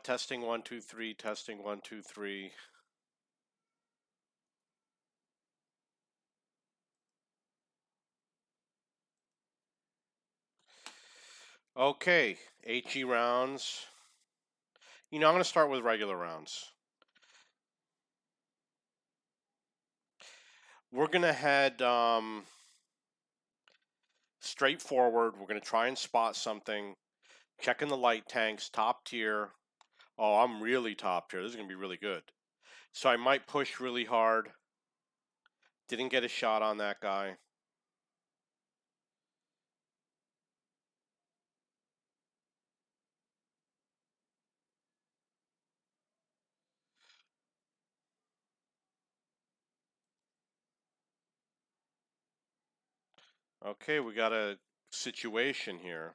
Testing 1 2 3. Testing 1 2 3. Okay, HE rounds. I'm going to start with regular rounds. We're going to head straight forward. We're going to try and spot something. Checking the light tanks, top tier. Oh, I'm really top tier. This is going to be really good. So I might push really hard. Didn't get a shot on that guy. Okay, we got a situation here.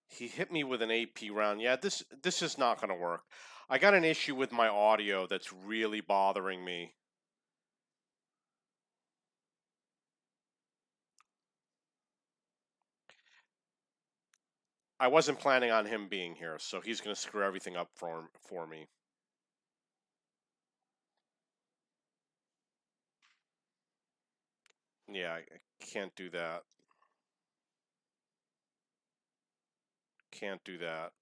He hit me with an AP round. Yeah, this is not going to work. I got an issue with my audio that's really bothering me. I wasn't planning on him being here, so he's going to screw everything up for me. Yeah, I can't do that. Can't do that.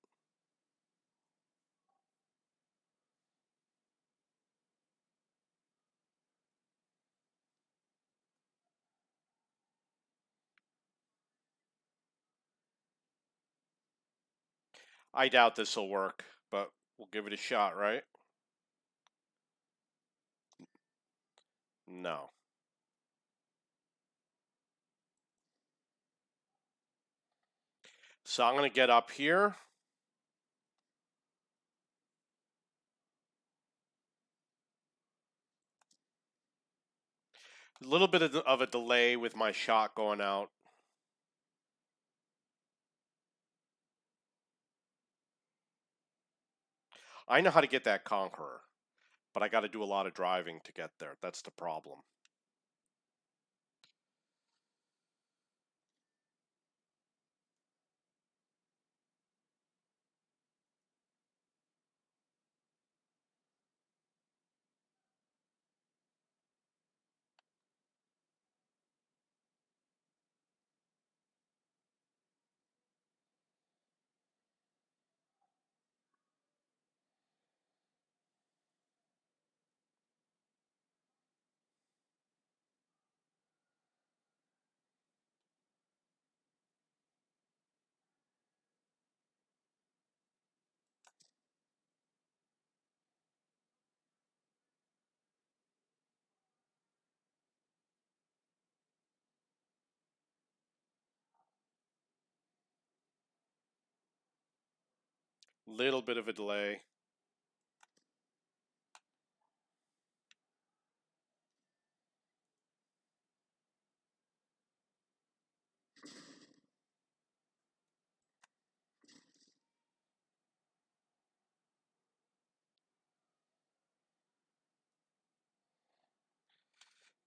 I doubt this will work, but we'll give it a shot, right? No. So I'm going to get up here. A little bit of a delay with my shot going out. I know how to get that Conqueror, but I got to do a lot of driving to get there. That's the problem. Little bit of a delay.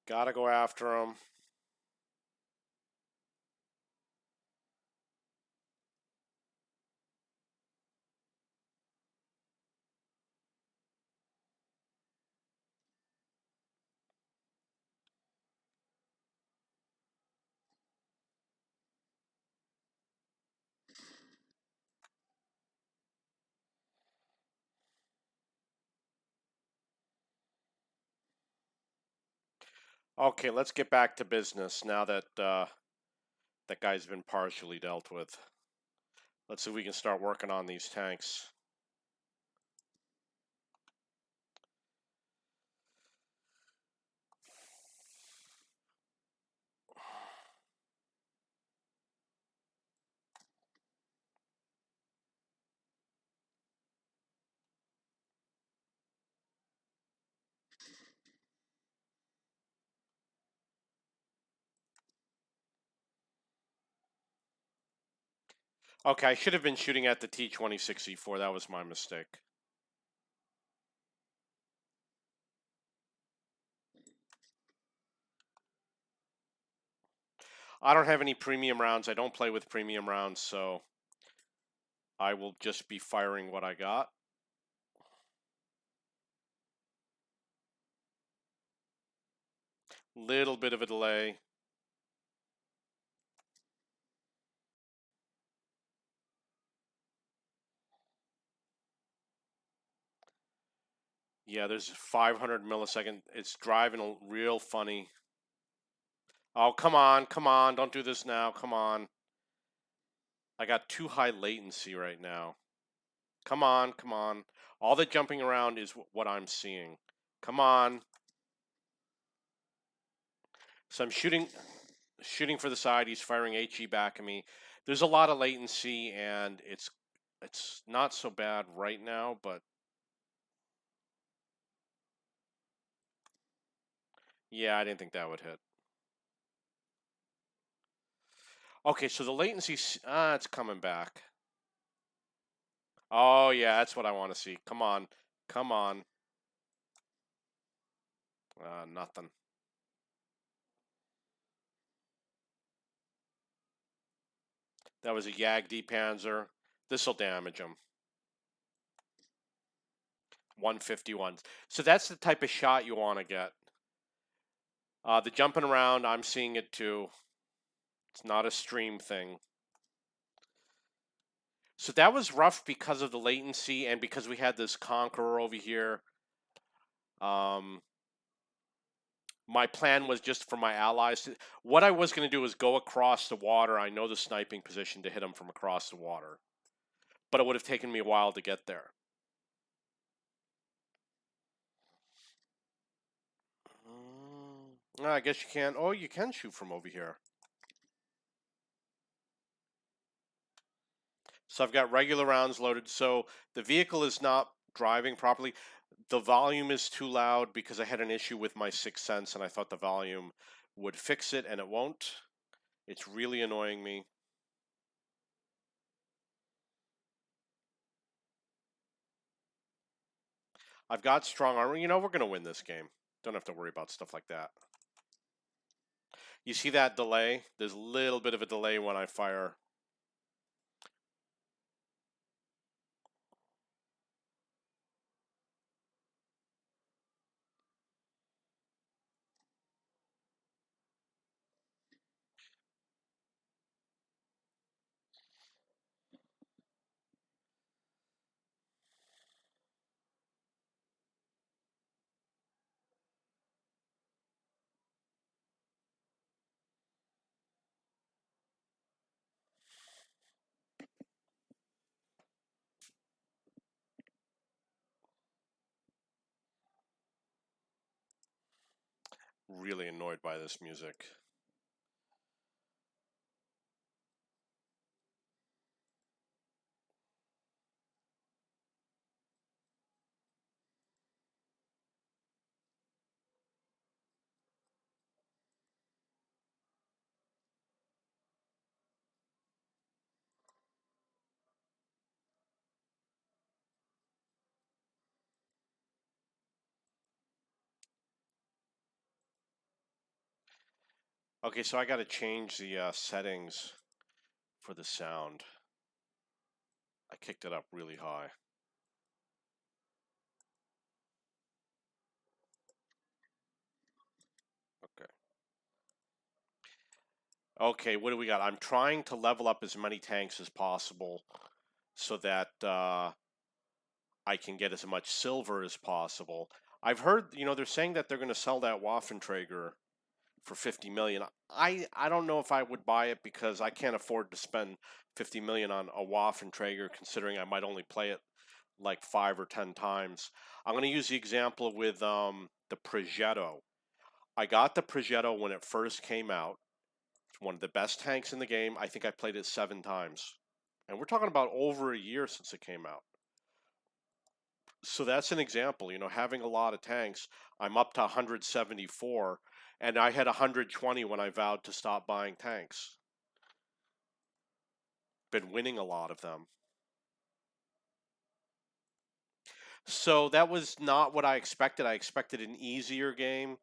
Gotta go after him. Okay, let's get back to business now that that guy's been partially dealt with. Let's see if we can start working on these tanks. Okay, I should have been shooting at the T-26E4. That was my mistake. I don't have any premium rounds. I don't play with premium rounds, so I will just be firing what I got. Little bit of a delay. Yeah, there's 500 millisecond. It's driving real funny. Oh, come on, come on. Don't do this now. Come on. I got too high latency right now. Come on, come on. All the jumping around is what I'm seeing. Come on. So I'm shooting for the side. He's firing HE back at me. There's a lot of latency, and it's not so bad right now, but yeah, I didn't think that would hit. Okay, so the latency, it's coming back. Oh yeah, that's what I want to see. Come on, come on. Nothing. That was a Yag Panzer. This'll damage him. 151. So that's the type of shot you want to get. The jumping around, I'm seeing it too. It's not a stream thing. So that was rough because of the latency and because we had this Conqueror over here. My plan was just for my allies. What I was going to do was go across the water. I know the sniping position to hit them from across the water. But it would have taken me a while to get there. I guess you can't. Oh, you can shoot from over here. So I've got regular rounds loaded. So the vehicle is not driving properly. The volume is too loud because I had an issue with my 6th Sense and I thought the volume would fix it and it won't. It's really annoying me. I've got strong armor. You know, we're going to win this game. Don't have to worry about stuff like that. You see that delay? There's a little bit of a delay when I fire. Really annoyed by this music. Okay, so I got to change the settings for the sound. I kicked it up really high. Okay. Okay, what do we got? I'm trying to level up as many tanks as possible so that I can get as much silver as possible. I've heard, you know, they're saying that they're going to sell that Waffenträger for 50 million. I don't know if I would buy it because I can't afford to spend 50 million on a Waffenträger considering I might only play it like 5 or 10 times. I'm going to use the example with the Progetto. I got the Progetto when it first came out. It's one of the best tanks in the game. I think I played it 7 times. And we're talking about over a year since it came out. So that's an example, you know, having a lot of tanks. I'm up to 174 and I had 120 when I vowed to stop buying tanks. Been winning a lot of them. So that was not what I expected. I expected an easier game.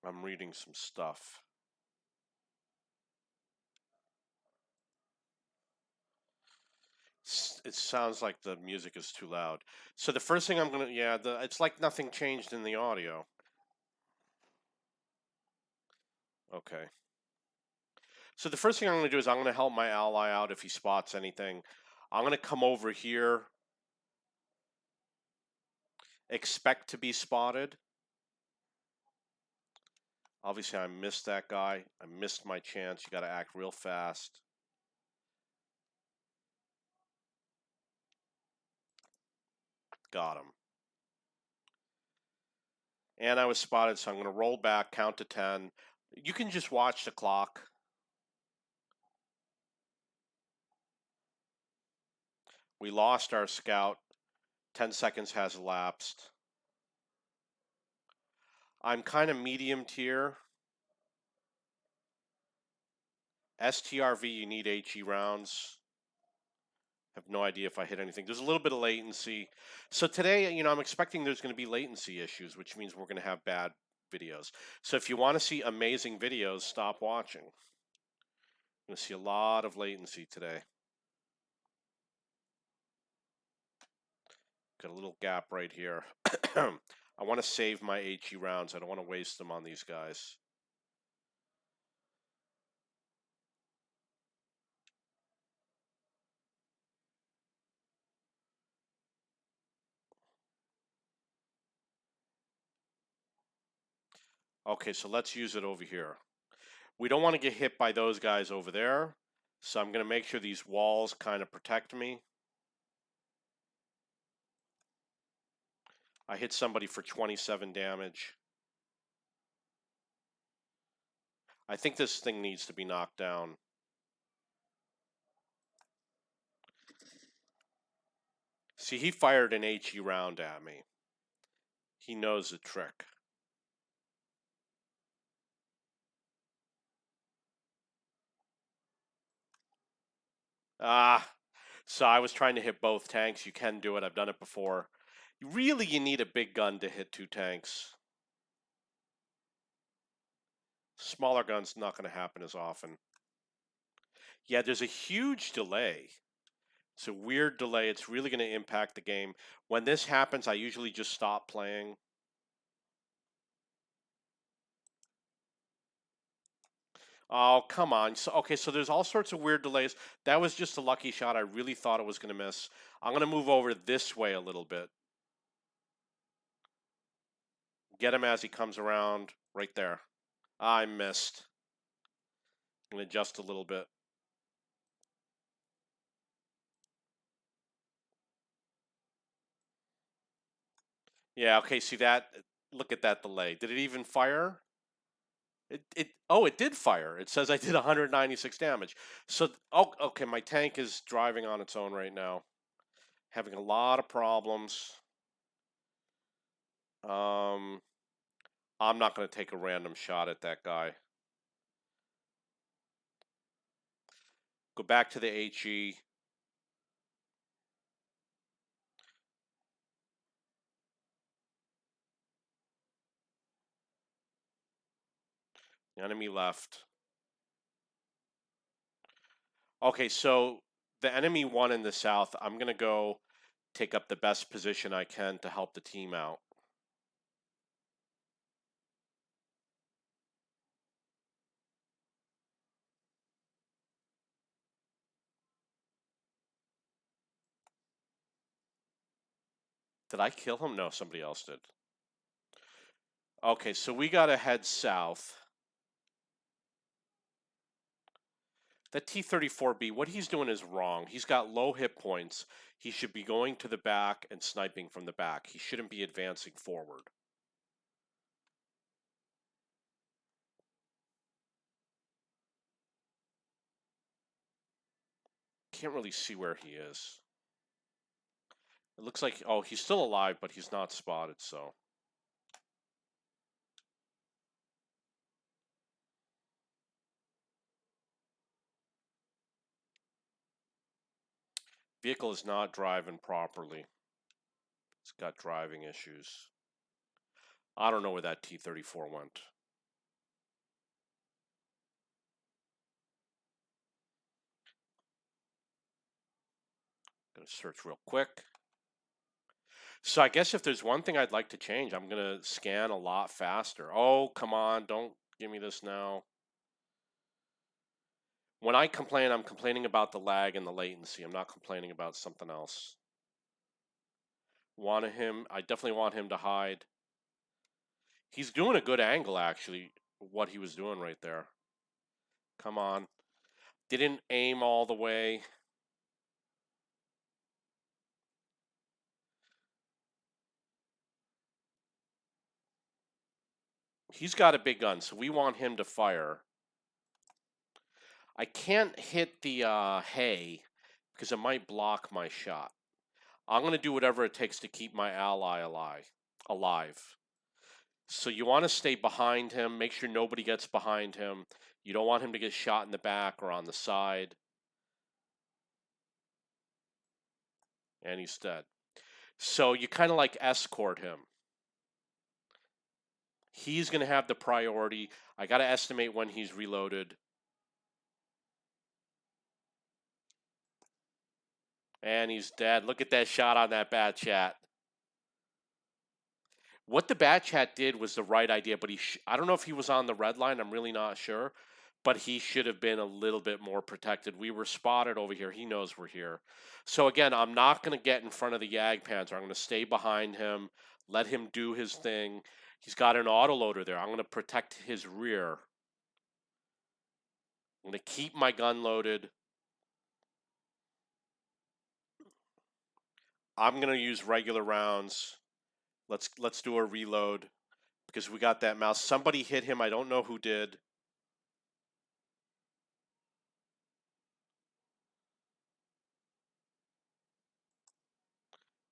I'm reading some stuff. It sounds like the music is too loud. So the first thing I'm gonna, yeah, it's like nothing changed in the audio. Okay. So the first thing I'm gonna do is I'm gonna help my ally out if he spots anything. I'm gonna come over here. Expect to be spotted. Obviously, I missed that guy. I missed my chance. You got to act real fast. Got him. And I was spotted, so I'm going to roll back, count to 10. You can just watch the clock. We lost our scout. 10 seconds has elapsed. I'm kind of medium tier. STRV, you need HE rounds. Have no idea if I hit anything. There's a little bit of latency. So today, I'm expecting there's going to be latency issues, which means we're going to have bad videos. So if you want to see amazing videos, stop watching. You're going to see a lot of latency today. Got a little gap right here. I want to save my HE rounds. I don't want to waste them on these guys. Okay, so let's use it over here. We don't want to get hit by those guys over there, so I'm going to make sure these walls kind of protect me. I hit somebody for 27 damage. I think this thing needs to be knocked down. See, he fired an HE round at me. He knows the trick. So I was trying to hit both tanks. You can do it. I've done it before. Really, you need a big gun to hit 2 tanks. Smaller guns not going to happen as often. Yeah, there's a huge delay. It's a weird delay. It's really going to impact the game. When this happens, I usually just stop playing. Oh, come on. Okay, so there's all sorts of weird delays. That was just a lucky shot. I really thought it was going to miss. I'm going to move over this way a little bit. Get him as he comes around right there. I missed. I'm going to adjust a little bit. Yeah, okay, see that? Look at that delay. Did it even fire? It did fire. It says I did 196 damage. So, okay, my tank is driving on its own right now. Having a lot of problems. I'm not going to take a random shot at that guy. Go back to the HE. The enemy left. Okay, so the enemy won in the south. I'm going to go take up the best position I can to help the team out. Did I kill him? No, somebody else did. Okay, so we got to head south. That T-34B, what he's doing is wrong. He's got low hit points. He should be going to the back and sniping from the back. He shouldn't be advancing forward. Can't really see where he is. It looks like, oh, he's still alive, but he's not spotted, so. Vehicle is not driving properly. It's got driving issues. I don't know where that T-34 went. search real quick. So I guess if there's one thing I'd like to change, I'm going to scan a lot faster. Oh, come on. Don't give me this now. When I complain, I'm complaining about the lag and the latency. I'm not complaining about something else. I definitely want him to hide. He's doing a good angle, actually, what he was doing right there. Come on. Didn't aim all the way. He's got a big gun, so we want him to fire. I can't hit the hay because it might block my shot. I'm going to do whatever it takes to keep my ally alive. So you want to stay behind him. Make sure nobody gets behind him. You don't want him to get shot in the back or on the side. And he's dead. So you kind of like escort him. He's going to have the priority. I got to estimate when he's reloaded. And he's dead. Look at that shot on that Bat Chat. What the Bat Chat did was the right idea, but I don't know if he was on the red line. I'm really not sure. But he should have been a little bit more protected. We were spotted over here. He knows we're here. So again, I'm not going to get in front of the Jagdpanzer. I'm going to stay behind him, let him do his thing. He's got an autoloader there. I'm going to protect his rear. I'm going to keep my gun loaded. I'm going to use regular rounds. Let's do a reload because we got that mouse. Somebody hit him. I don't know who did.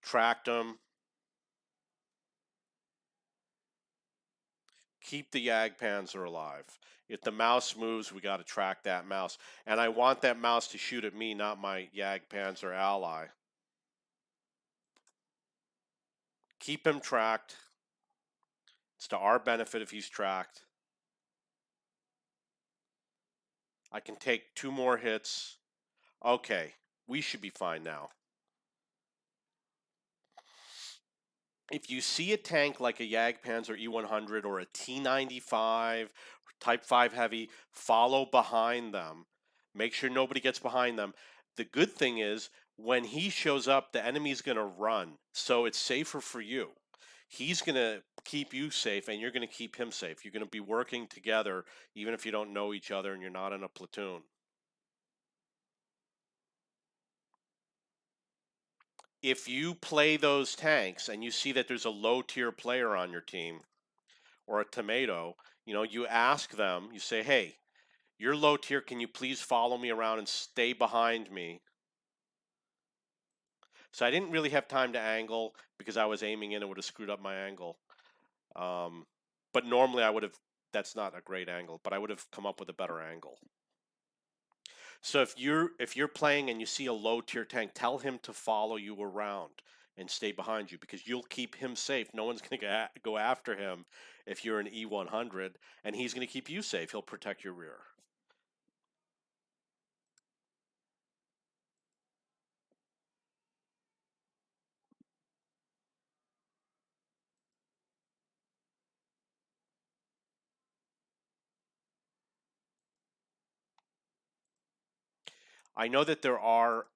Tracked him. Keep the Jagdpanzer alive. If the mouse moves, we got to track that mouse. And I want that mouse to shoot at me, not my Jagdpanzer ally. Keep him tracked. It's to our benefit if he's tracked. I can take 2 more hits. Okay, we should be fine now. If you see a tank like a Jagdpanzer E100 or a T95, Type 5 Heavy, follow behind them. Make sure nobody gets behind them. The good thing is, when he shows up, the enemy's going to run, so it's safer for you. He's going to keep you safe, and you're going to keep him safe. You're going to be working together, even if you don't know each other and you're not in a platoon. If you play those tanks and you see that there's a low-tier player on your team or a tomato, you ask them, you say, hey, you're low tier, can you please follow me around and stay behind me? So I didn't really have time to angle because I was aiming in. It would have screwed up my angle. But normally I would have, that's not a great angle, but I would have come up with a better angle. So if you're playing and you see a low tier tank, tell him to follow you around and stay behind you because you'll keep him safe. No one's going to go after him if you're an E100, and he's going to keep you safe. He'll protect your rear. I know that there are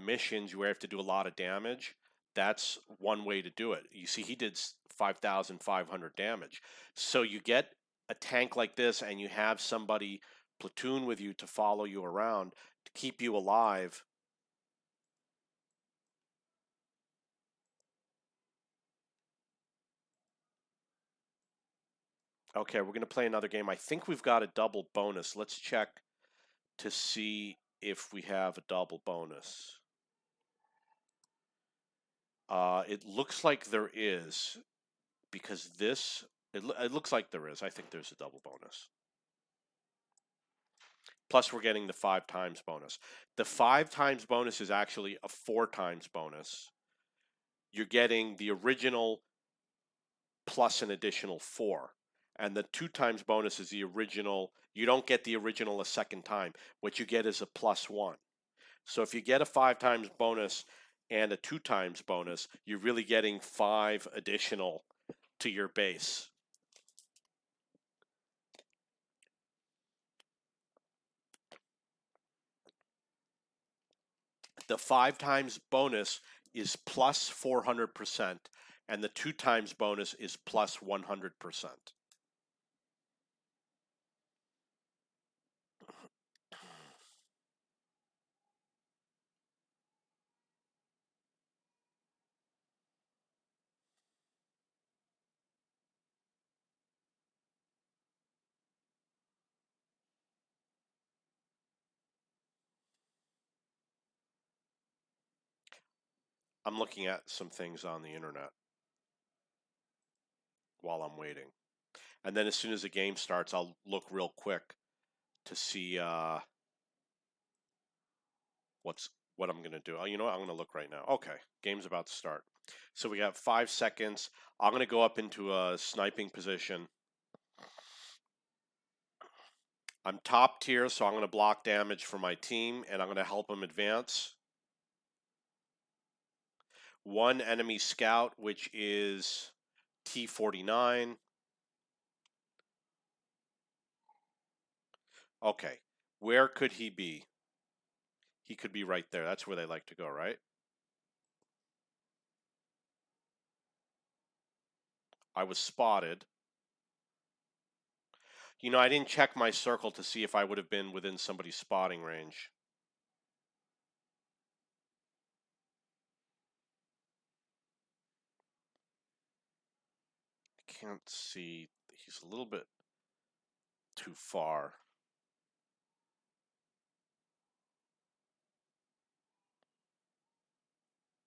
missions where you have to do a lot of damage. That's one way to do it. You see, he did 5,500 damage. So you get a tank like this and you have somebody platoon with you to follow you around to keep you alive. Okay, we're going to play another game. I think we've got a double bonus. Let's check to see if we have a double bonus. It looks like there is, because it looks like there is. I think there's a double bonus. Plus we're getting the 5 times bonus. The 5 times bonus is actually a 4 times bonus. You're getting the original plus an additional 4. And the 2 times bonus is the original. You don't get the original a second time. What you get is a plus 1. So if you get a 5 times bonus and a 2 times bonus, you're really getting 5 additional to your base. The 5 times bonus is plus 400%, and the 2 times bonus is plus 100%. I'm looking at some things on the internet while I'm waiting. And then as soon as the game starts, I'll look real quick to see what I'm going to do. Oh, you know what? I'm going to look right now. Okay, game's about to start. So we got 5 seconds. I'm going to go up into a sniping position. I'm top tier, so I'm going to block damage for my team, and I'm going to help them advance. One enemy scout, which is T-49. Okay, where could he be? He could be right there. That's where they like to go, right? I was spotted. You know, I didn't check my circle to see if I would have been within somebody's spotting range. I can't see. He's a little bit too far.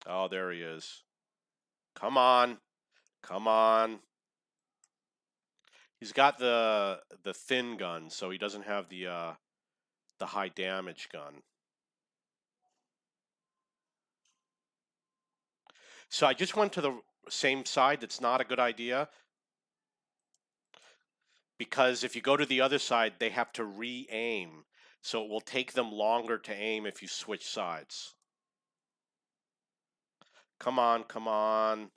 Oh, there he is. Come on. Come on. He's got the thin gun, so he doesn't have the high damage gun. So I just went to the same side. That's not a good idea, because if you go to the other side, they have to re-aim. So it will take them longer to aim if you switch sides. Come on, come on.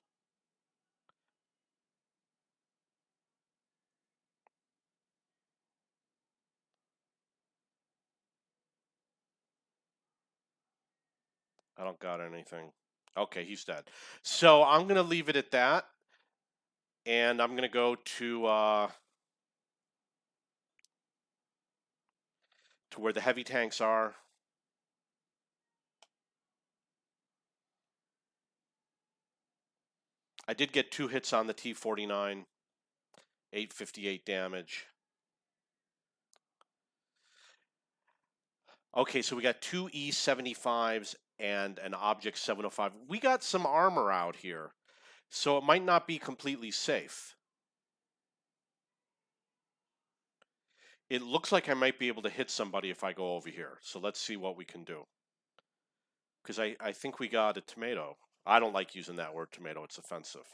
I don't got anything. Okay, he's dead. So I'm going to leave it at that. And I'm going to go to where the heavy tanks are. I did get 2 hits on the T-49, 858 damage. Okay, so we got 2 E-75s and an Object 705. We got some armor out here, so it might not be completely safe. It looks like I might be able to hit somebody if I go over here, so let's see what we can do. Because I think we got a tomato. I don't like using that word tomato, it's offensive.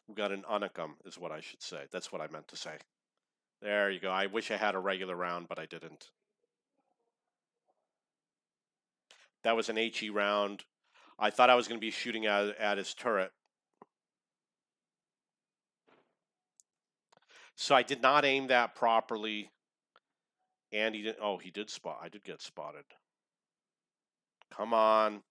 We got an unicum, is what I should say. That's what I meant to say. There you go. I wish I had a regular round, but I didn't. That was an HE round. I thought I was going to be shooting at his turret. So I did not aim that properly. And he did. Oh, he did spot. I did get spotted. Come on.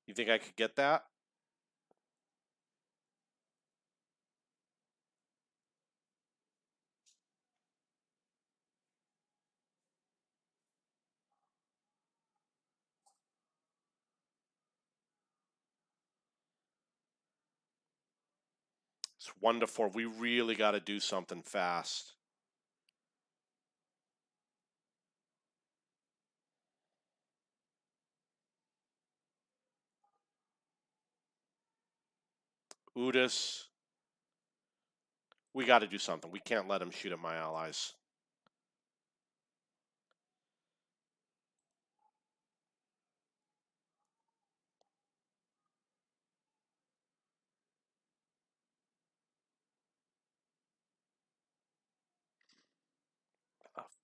You think I could get that? It's 1-4. We really got to do something fast. Udis. We got to do something. We can't let him shoot at my allies.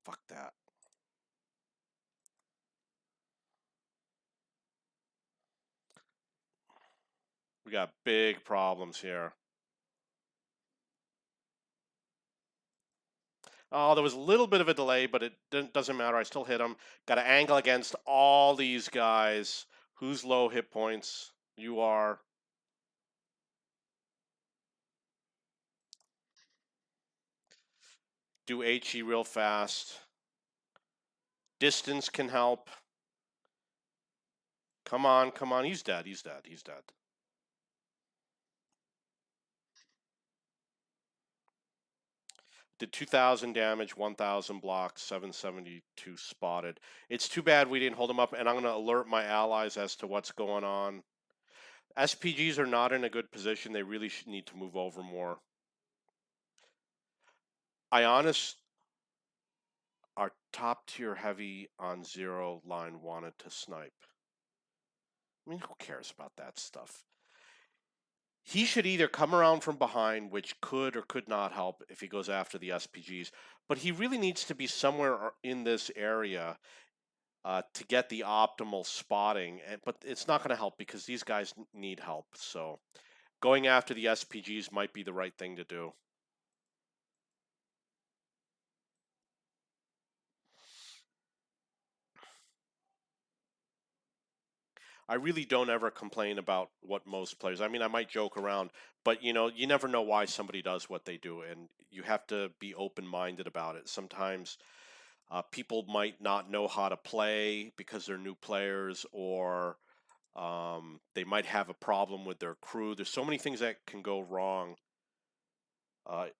Fuck that. We got big problems here. Oh, there was a little bit of a delay, but it doesn't matter. I still hit him. Got to angle against all these guys. Who's low hit points? You are. Do HE real fast. Distance can help. Come on, come on. He's dead. He's dead. He's dead. Did 2,000 damage, 1,000 blocks, 772 spotted. It's too bad we didn't hold him up, and I'm going to alert my allies as to what's going on. SPGs are not in a good position. They really should need to move over more. Ionis, our top tier heavy on 0 line, wanted to snipe. I mean, who cares about that stuff? He should either come around from behind, which could or could not help if he goes after the SPGs, but he really needs to be somewhere in this area to get the optimal spotting. But it's not going to help because these guys need help. So going after the SPGs might be the right thing to do. I really don't ever complain about what most players. I mean, I might joke around, but you know, you never know why somebody does what they do, and you have to be open-minded about it. Sometimes people might not know how to play because they're new players, or they might have a problem with their crew. There's so many things that can go wrong. I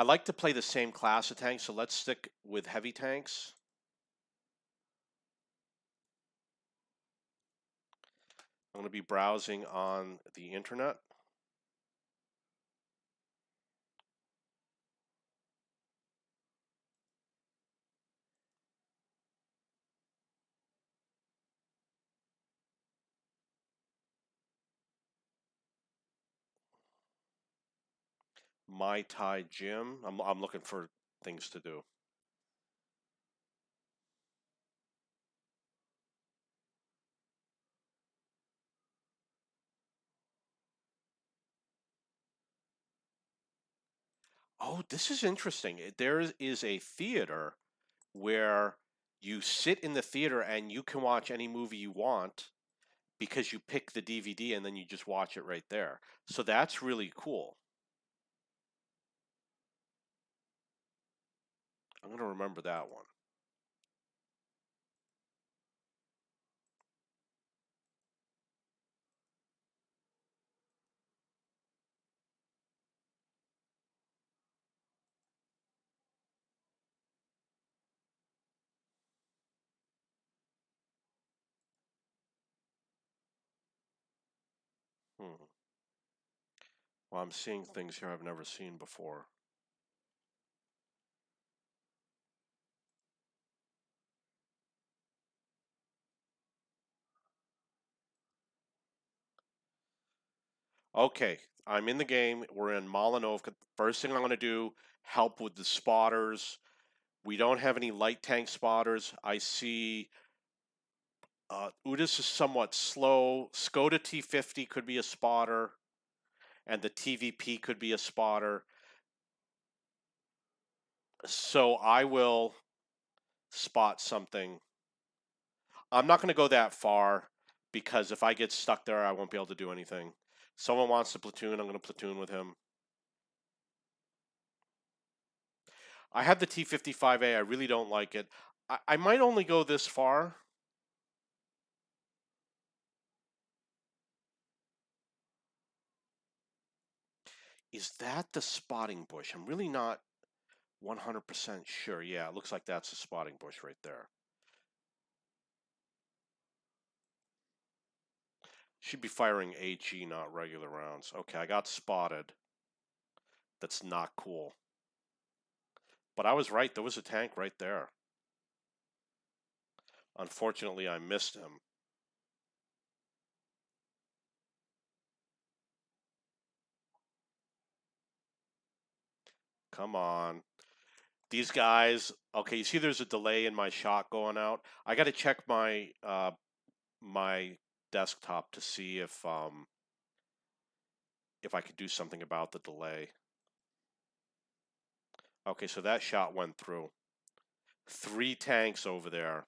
like to play the same class of tanks, so let's stick with heavy tanks. I'm going to be browsing on the internet. Mai Tai Gym. I'm looking for things to do. Oh, this is interesting. There is a theater where you sit in the theater and you can watch any movie you want because you pick the DVD and then you just watch it right there. So that's really cool. I'm going to remember that one. Hmm. Well, I'm seeing things here I've never seen before. Okay, I'm in the game. We're in Malinovka. First thing I'm going to do, help with the spotters. We don't have any light tank spotters. I see Udis is somewhat slow. Skoda T50 could be a spotter, and the TVP could be a spotter. So I will spot something. I'm not going to go that far because if I get stuck there, I won't be able to do anything. Someone wants to platoon, I'm going to platoon with him. I have the T55A. I really don't like it. I might only go this far. Is that the spotting bush? I'm really not 100% sure. Yeah, it looks like that's the spotting bush right there. Should be firing HE, not regular rounds. Okay, I got spotted. That's not cool. But I was right. There was a tank right there. Unfortunately, I missed him. Come on. These guys, okay, you see there's a delay in my shot going out. I got to check my desktop to see if I could do something about the delay. Okay, so that shot went through. 3 tanks over there.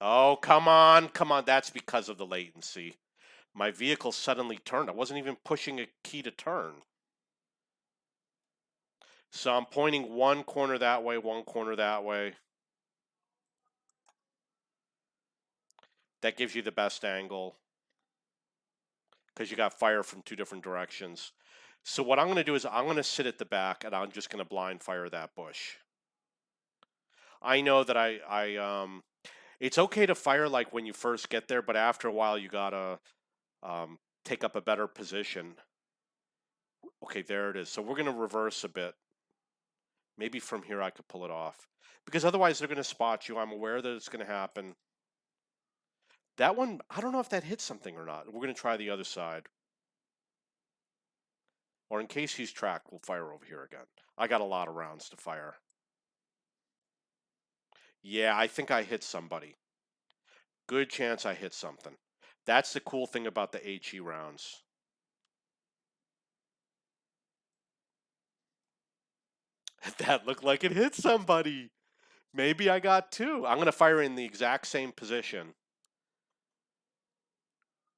Oh, come on, come on. That's because of the latency. My vehicle suddenly turned. I wasn't even pushing a key to turn. So I'm pointing one corner that way, one corner that way. That gives you the best angle because you got fire from 2 different directions. So what I'm going to do is I'm going to sit at the back and I'm just going to blind fire that bush. I know that it's okay to fire like when you first get there, but after a while you gotta take up a better position. Okay, there it is. So we're gonna reverse a bit. Maybe from here I could pull it off. Because otherwise they're gonna spot you. I'm aware that it's gonna happen. That one, I don't know if that hits something or not. We're gonna try the other side. Or in case he's tracked, we'll fire over here again. I got a lot of rounds to fire. Yeah, I think I hit somebody. Good chance I hit something. That's the cool thing about the HE rounds. That looked like it hit somebody. Maybe I got 2. I'm going to fire in the exact same position.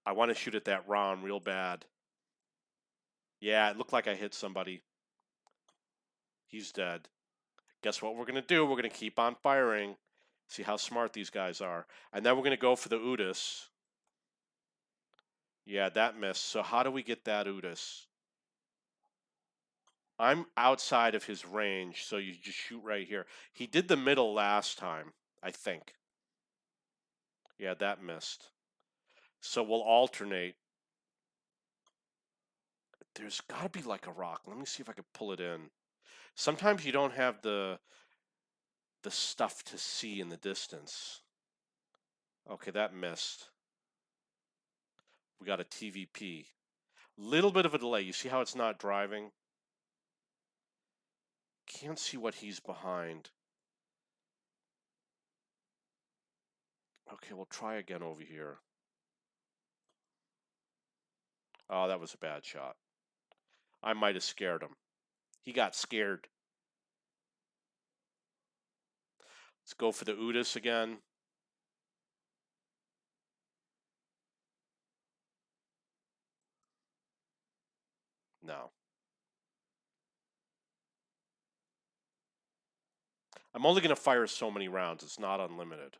I want to shoot at that round real bad. Yeah, it looked like I hit somebody. He's dead. Guess what we're going to do? We're going to keep on firing. See how smart these guys are. And then we're going to go for the Udis. Yeah, that missed. So how do we get that Udis? I'm outside of his range, so you just shoot right here. He did the middle last time, I think. Yeah, that missed. So we'll alternate. There's got to be like a rock. Let me see if I can pull it in. Sometimes you don't have the stuff to see in the distance. Okay, that missed. We got a TVP. Little bit of a delay. You see how it's not driving? Can't see what he's behind. Okay, we'll try again over here. Oh, that was a bad shot. I might have scared him. He got scared. Let's go for the Udis again. No. I'm only going to fire so many rounds. It's not unlimited.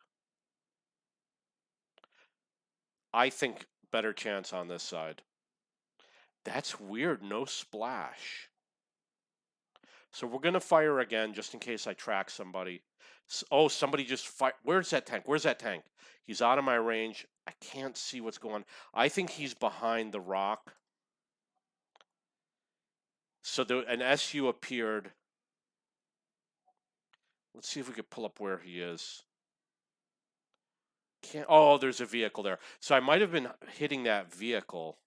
I think better chance on this side. That's weird. No splash. So we're going to fire again just in case I track somebody. Oh, somebody just fired. Where's that tank? Where's that tank? He's out of my range. I can't see what's going on. I think he's behind the rock. So an SU appeared. Let's see if we could pull up where he is. Can't. Oh, there's a vehicle there. So I might have been hitting that vehicle.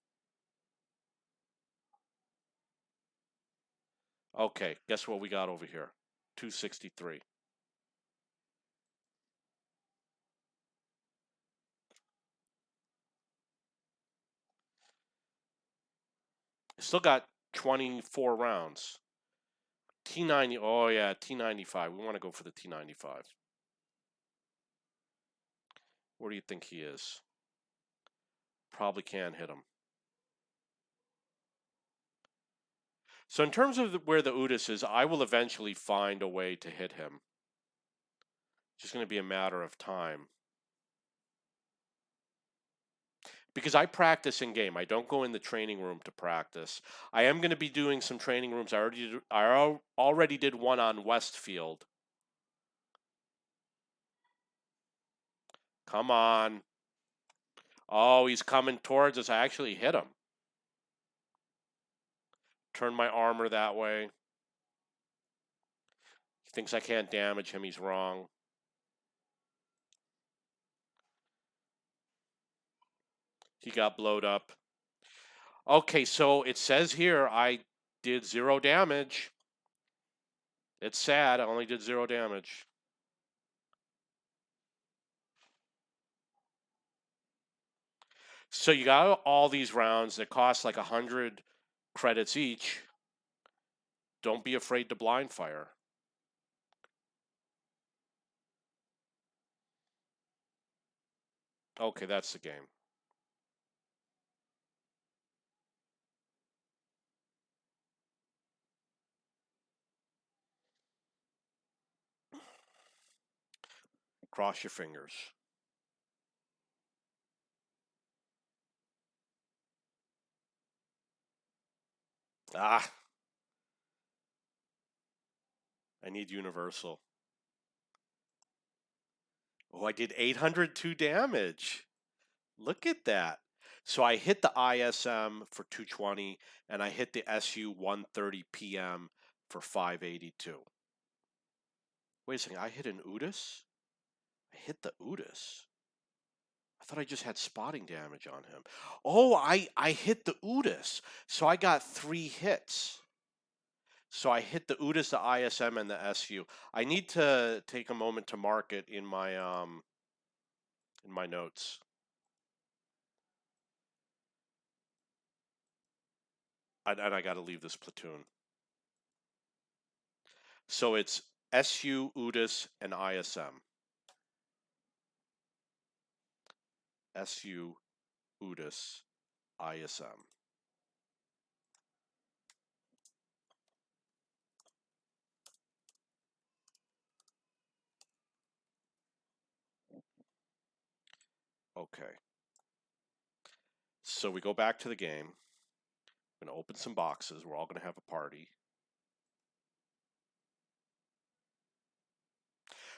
Okay, guess what we got over here? 263. Still got 24 rounds. T90. Oh, yeah, T95. We want to go for the T95. Where do you think he is? Probably can't hit him. So in terms of where the Udis is, I will eventually find a way to hit him. It's just going to be a matter of time. Because I practice in game. I don't go in the training room to practice. I am going to be doing some training rooms. I already did one on Westfield. Come on. Oh, he's coming towards us. I actually hit him. Turn my armor that way. He thinks I can't damage him. He's wrong. He got blowed up. Okay, so it says here I did 0 damage. It's sad, I only did 0 damage. So you got all these rounds that cost like 100 credits each. Don't be afraid to blind fire. Okay, that's the game. Cross your fingers. Ah, I need universal. Oh, I did 802 damage. Look at that. So I hit the ISM for 220 and I hit the SU 130 PM for 582. Wait a second, I hit an Udis? I hit the Udis. I thought I just had spotting damage on him. Oh, I hit the Udis. So I got 3 hits. So I hit the Udis, the ISM, and the SU. I need to take a moment to mark it in my notes. And I got to leave this platoon. So it's SU, Udis, and ISM. SU, Udis, ISM. Okay. So we go back to the game. I'm going to open some boxes. We're all going to have a party.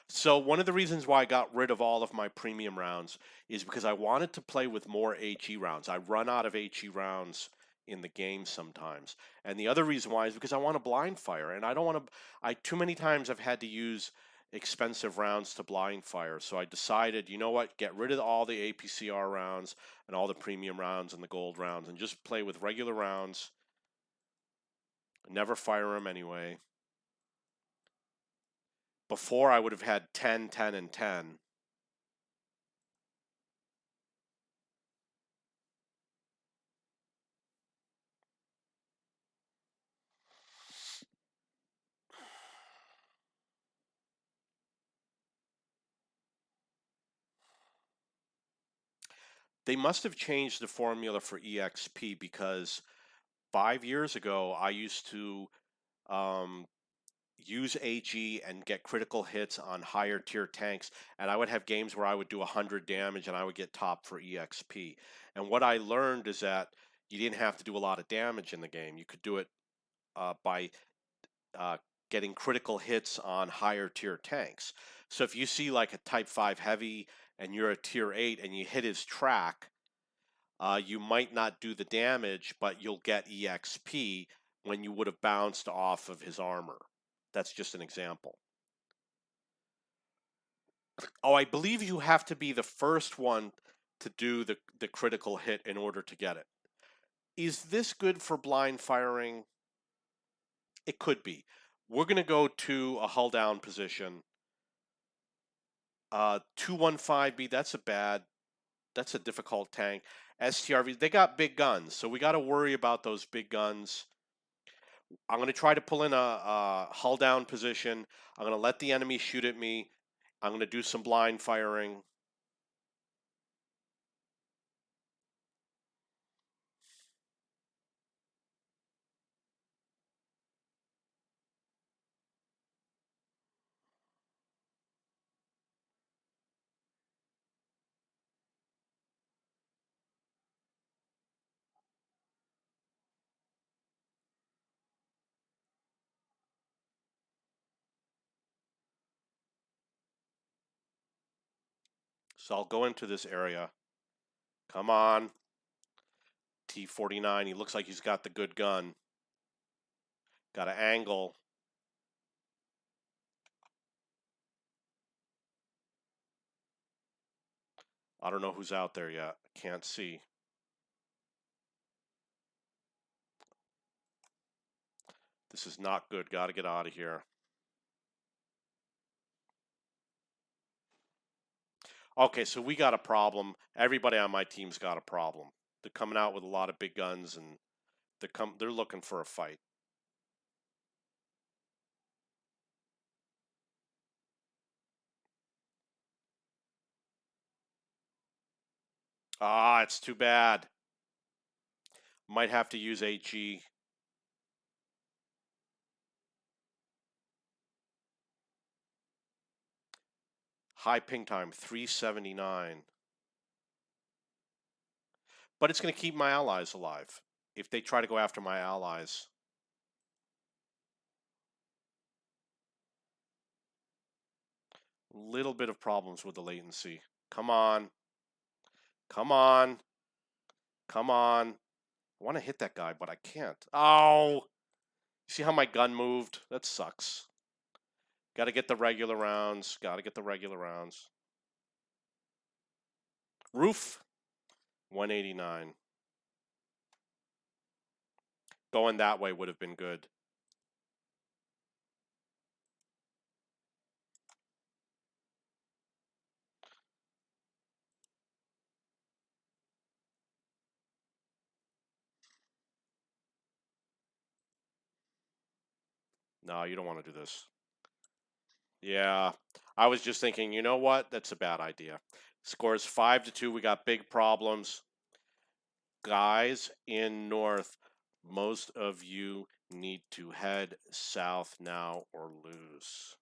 So one of the reasons why I got rid of all of my premium rounds is because I wanted to play with more HE rounds. I run out of HE rounds in the game sometimes. And the other reason why is because I want to blind fire, and I don't want to too many times I've had to use expensive rounds to blind fire. So I decided, you know what, get rid of all the APCR rounds and all the premium rounds and the gold rounds and just play with regular rounds. Never fire them anyway. Before I would have had 10, 10, and 10. They must have changed the formula for EXP because 5 years ago I used to um, use AG and get critical hits on higher tier tanks, and I would have games where I would do 100 damage and I would get top for EXP. And what I learned is that you didn't have to do a lot of damage in the game. You could do it by uh, getting critical hits on higher tier tanks. So if you see like a Type 5 heavy and you're a tier 8 and you hit his track, you might not do the damage, but you'll get EXP when you would have bounced off of his armor. That's just an example. Oh, I believe you have to be the first one to do the critical hit in order to get it. Is this good for blind firing? It could be. We're going to go to a hull down position. 215B, that's a difficult tank. STRV, they got big guns, so we got to worry about those big guns. I'm going to try to pull in a hull down position. I'm going to let the enemy shoot at me. I'm going to do some blind firing. So I'll go into this area. Come on. T49, he looks like he's got the good gun. Got an angle. I don't know who's out there yet. Can't see. This is not good. Got to get out of here. Okay, so we got a problem. Everybody on my team's got a problem. They're coming out with a lot of big guns, and they're looking for a fight. Ah, it's too bad. Might have to use HE. High ping time, 379. But it's going to keep my allies alive if they try to go after my allies. Little bit of problems with the latency. Come on. Come on. Come on. I want to hit that guy, but I can't. Oh! See how my gun moved? That sucks. Got to get the regular rounds. Got to get the regular rounds. Roof, 189. Going that way would have been good. No, you don't want to do this. Yeah, I was just thinking, you know what? That's a bad idea. Scores 5-2. We got big problems. Guys in north, most of you need to head south now or lose.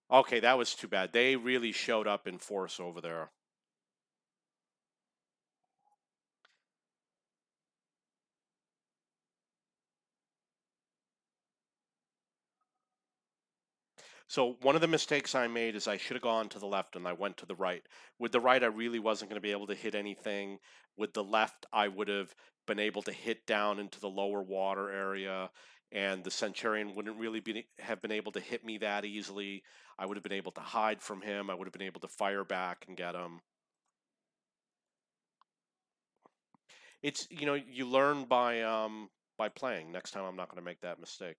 Okay, that was too bad. They really showed up in force over there. So one of the mistakes I made is I should have gone to the left and I went to the right. With the right, I really wasn't going to be able to hit anything. With the left, I would have been able to hit down into the lower water area, and the Centurion wouldn't really have been able to hit me that easily. I would have been able to hide from him. I would have been able to fire back and get him. It's, you learn by playing. Next time, I'm not going to make that mistake.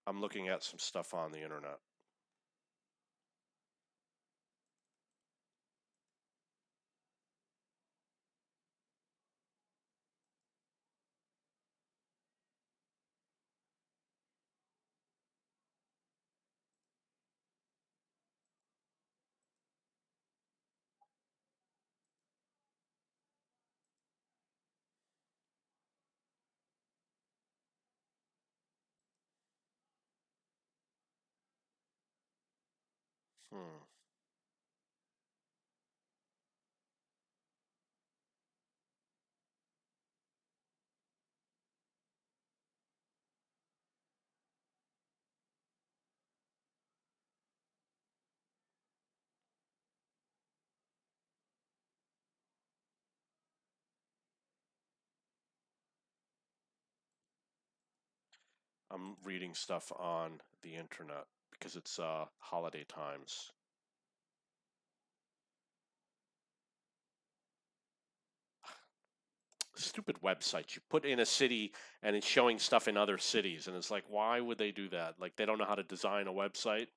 I'm looking at some stuff on the internet. Hmm. I'm reading stuff on the internet because it's holiday times. Stupid websites. You put in a city and it's showing stuff in other cities, and it's like, why would they do that? Like, they don't know how to design a website.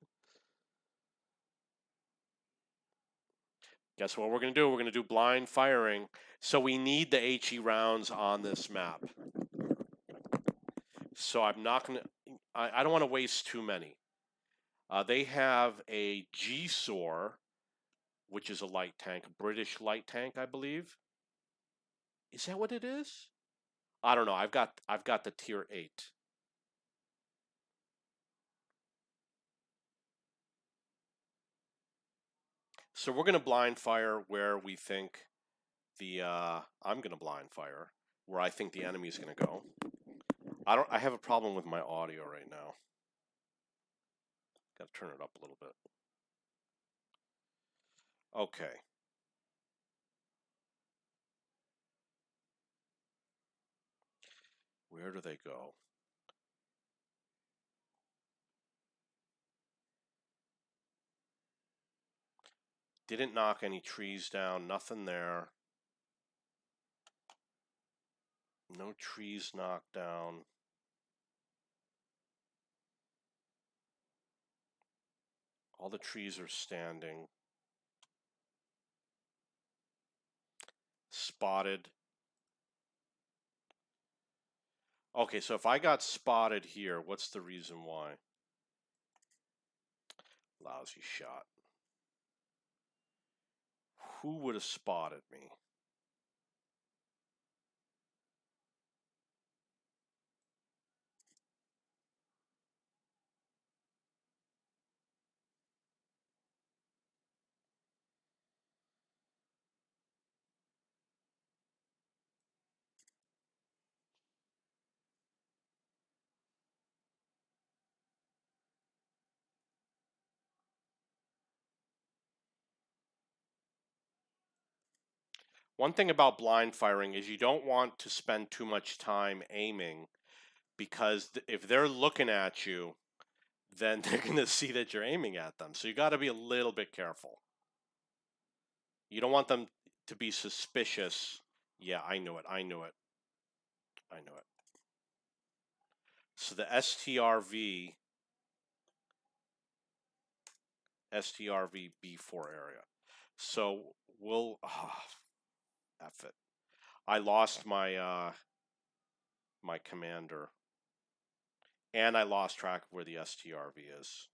Guess what we're going to do? We're going to do blind firing. So we need the HE rounds on this map. So I'm not going to, I don't want to waste too many. They have a GSOR, which is a light tank, a British light tank, I believe. Is that what it is? I don't know. I've got the tier 8. So we're gonna blind fire where we think the I'm gonna blind fire where I think the enemy's gonna go. I have a problem with my audio right now. Got to turn it up a little bit. Okay. Where do they go? Didn't knock any trees down, nothing there. No trees knocked down. All the trees are standing. Spotted. Okay, so if I got spotted here, what's the reason why? Lousy shot. Who would have spotted me? One thing about blind firing is you don't want to spend too much time aiming, because if they're looking at you, then they're going to see that you're aiming at them. So you got to be a little bit careful. You don't want them to be suspicious. Yeah, I knew it. I knew it. I knew it. So the STRV B4 area. So we'll F it. I lost my my commander, and I lost track of where the STRV is.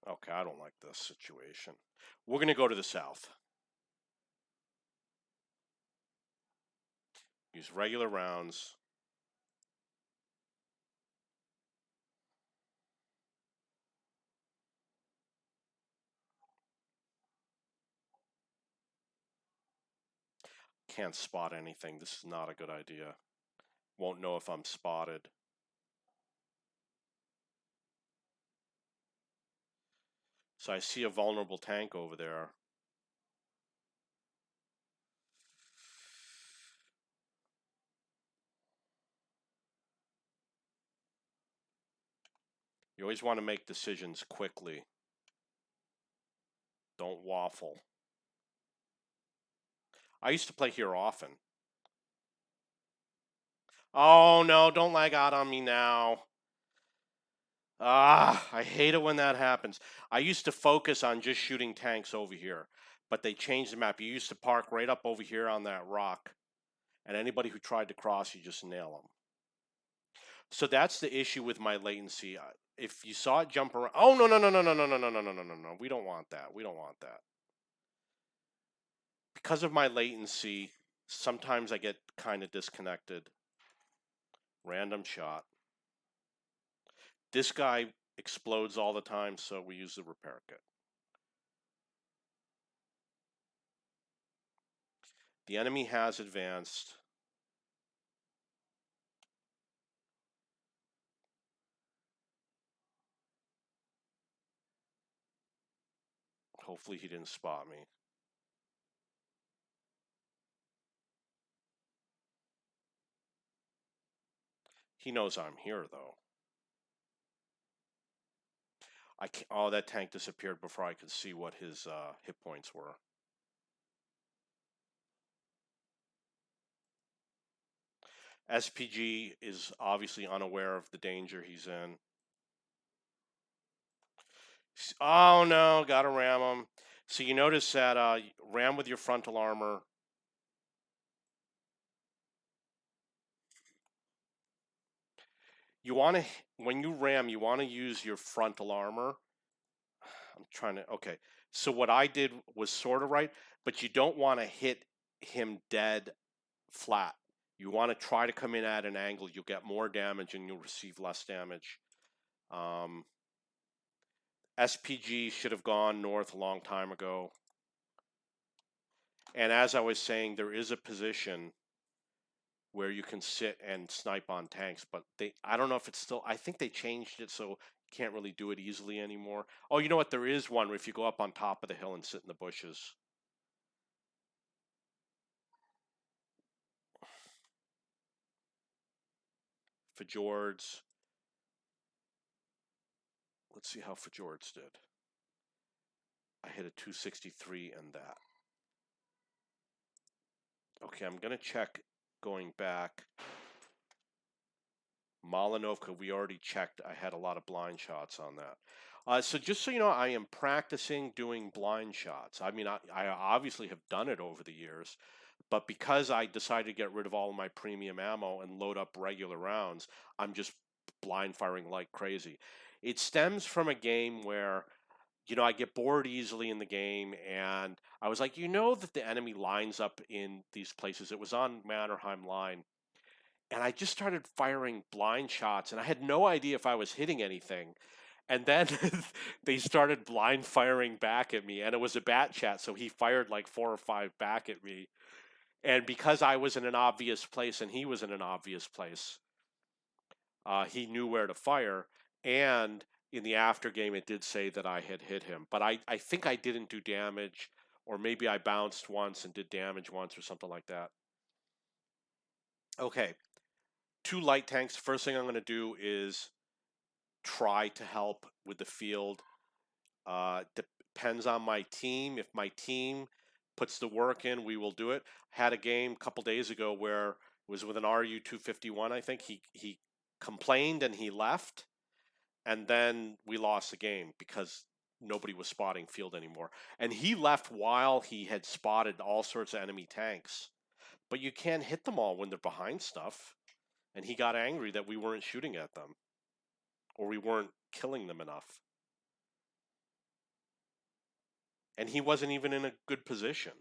Okay, I don't like this situation. We're going to go to the south. Use regular rounds. Can't spot anything. This is not a good idea. Won't know if I'm spotted. So I see a vulnerable tank over there. You always want to make decisions quickly. Don't waffle. I used to play here often. Oh no, don't lag out on me now. I hate it when that happens. I used to focus on just shooting tanks over here, but they changed the map. You used to park right up over here on that rock, and anybody who tried to cross, you just nail them. So that's the issue with my latency. If you saw it jump around, oh no. We don't want that. We don't want that. Because of my latency, sometimes I get kind of disconnected. Random shot. This guy explodes all the time, so we use the repair kit. The enemy has advanced. Hopefully he didn't spot me. He knows I'm here, though. I can't, oh, that tank disappeared before I could see what his hit points were. SPG is obviously unaware of the danger he's in. Oh no, gotta ram him. So you notice that ram with your frontal armor. You want to, when you ram, you want to use your frontal armor. I'm trying to, okay. So what I did was sort of right, but you don't want to hit him dead flat. You want to try to come in at an angle. You'll get more damage and you'll receive less damage. SPG should have gone north a long time ago. And as I was saying, there is a position where you can sit and snipe on tanks, but I don't know if it's still, I think they changed it so you can't really do it easily anymore. Oh, you know what? There is one where if you go up on top of the hill and sit in the bushes. Fjords. Let's see how Fjords did. I hit a 263 and that. Okay, I'm going to check going back. Malinovka, we already checked. I had a lot of blind shots on that. So just so you know, I am practicing doing blind shots. I mean, I obviously have done it over the years, but because I decided to get rid of all of my premium ammo and load up regular rounds, I'm just blind firing like crazy. It stems from a game where, you know, I get bored easily in the game, and I was like, you know that the enemy lines up in these places. It was on Mannerheim Line, and I just started firing blind shots, and I had no idea if I was hitting anything. And then they started blind firing back at me, and it was a bat chat, so he fired like 4 or 5 back at me. And because I was in an obvious place and he was in an obvious place, he knew where to fire. And in the after game, it did say that I had hit him, but I think I didn't do damage, or maybe I bounced once and did damage once or something like that. Okay, 2 light tanks. First thing I'm going to do is try to help with the field. Depends on my team. If my team puts the work in, we will do it. Had a game a couple days ago where it was with an RU 251. I think he complained and he left, and then we lost the game because nobody was spotting field anymore. And he left while he had spotted all sorts of enemy tanks, but you can't hit them all when they're behind stuff. And he got angry that we weren't shooting at them, or we weren't killing them enough. And he wasn't even in a good position.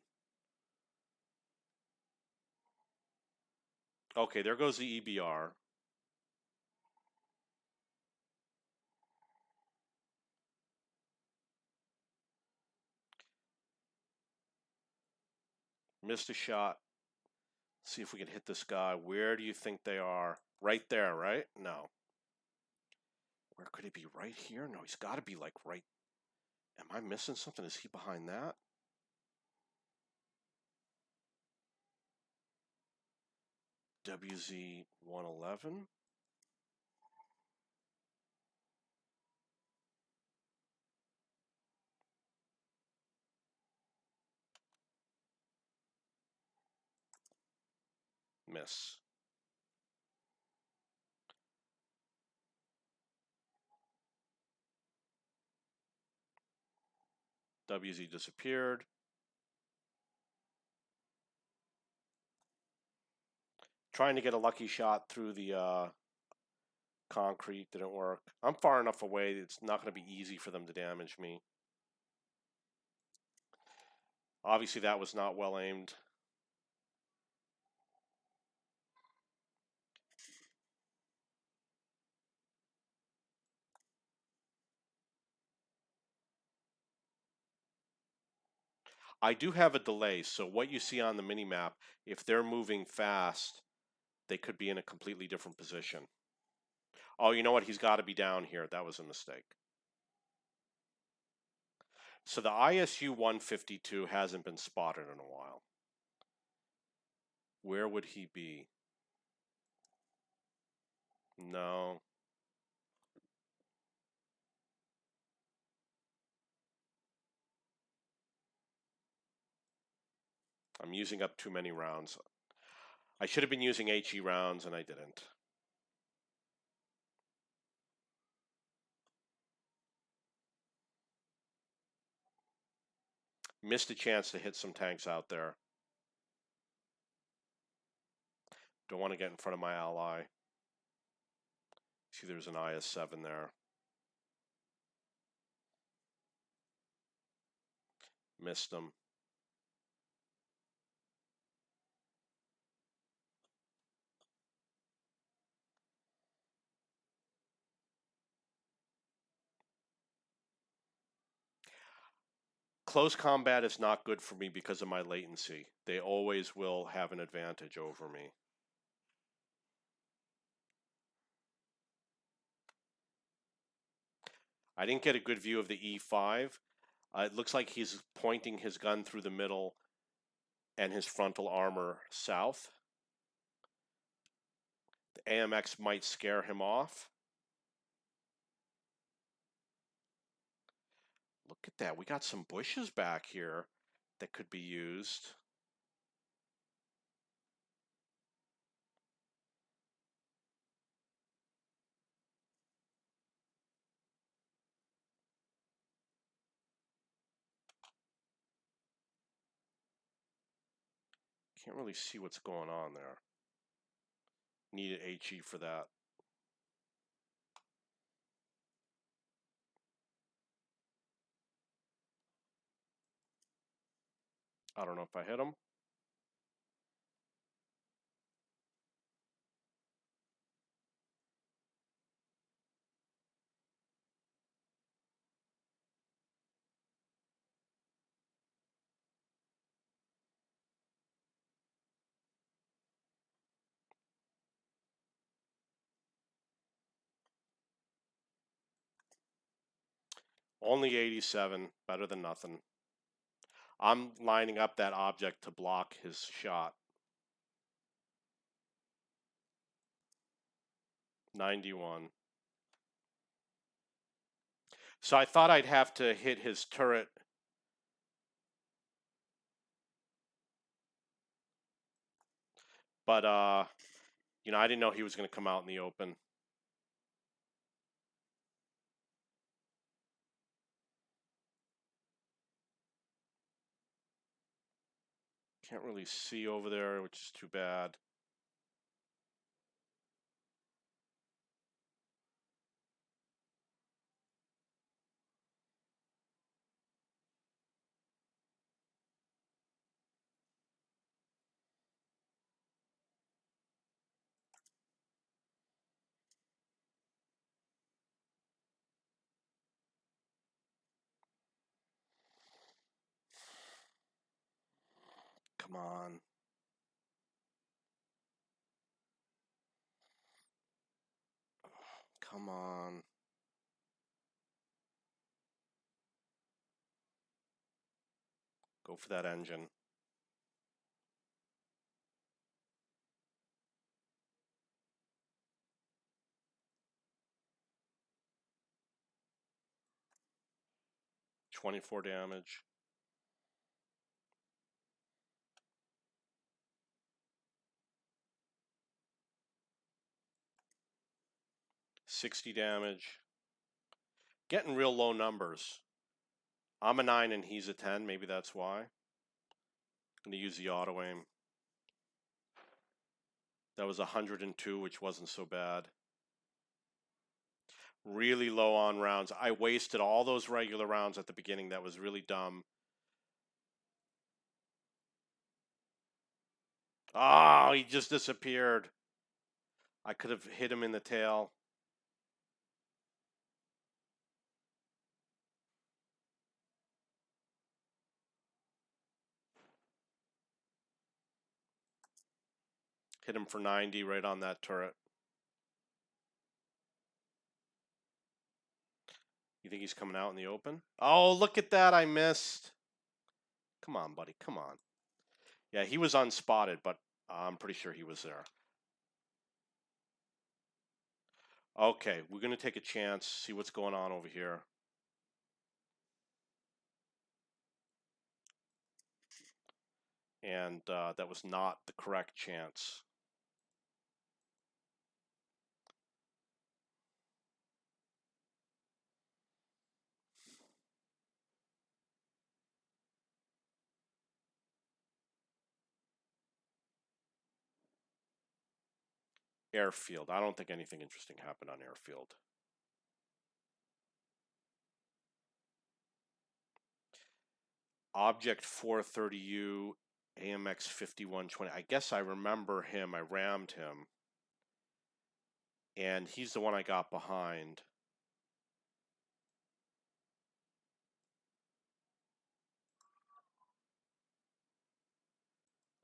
Okay, there goes the EBR. Missed a shot. See if we can hit this guy. Where do you think they are? Right there, right? No. Where could he be? Right here? No, he's got to be like right. Am I missing something? Is he behind that? WZ 111. Miss. WZ disappeared. Trying to get a lucky shot through the concrete didn't work. I'm far enough away, it's not going to be easy for them to damage me. Obviously that was not well aimed. I do have a delay, so what you see on the mini-map, if they're moving fast, they could be in a completely different position. Oh, you know what? He's got to be down here. That was a mistake. So the ISU 152 hasn't been spotted in a while. Where would he be? No. I'm using up too many rounds. I should have been using HE rounds and I didn't. Missed a chance to hit some tanks out there. Don't want to get in front of my ally. See, there's an IS-7 there. Missed him. close combat is not good for me because of my latency. They always will have an advantage over me. I didn't get a good view of the E5. It looks like he's pointing his gun through the middle and his frontal armor south. The AMX might scare him off. Look at that. We got some bushes back here that could be used. Can't really see what's going on there. Needed HE for that. I don't know if I hit him. Only 87, better than nothing. I'm lining up that object to block his shot. 91. So I thought I'd have to hit his turret. But, you know, I didn't know he was going to come out in the open. Can't really see over there, which is too bad. Come on. Come on. Go for that engine. $24 damage. $60 damage. Getting real low numbers. I'm a 9 and he's a 10. Maybe that's why. I'm going to use the auto aim. That was 102, which wasn't so bad. Really low on rounds. I wasted all those regular rounds at the beginning. That was really dumb. Oh, he just disappeared. I could have hit him in the tail. Hit him for 90 right on that turret. You think he's coming out in the open? Oh, look at that. I missed. Come on, buddy. Come on. Yeah, he was unspotted, but I'm pretty sure he was there. Okay, we're going to take a chance, see what's going on over here. And that was not the correct chance. Airfield. I don't think anything interesting happened on airfield. Object 430U, AMX 5120. I guess I remember him. I rammed him. And he's the one I got behind.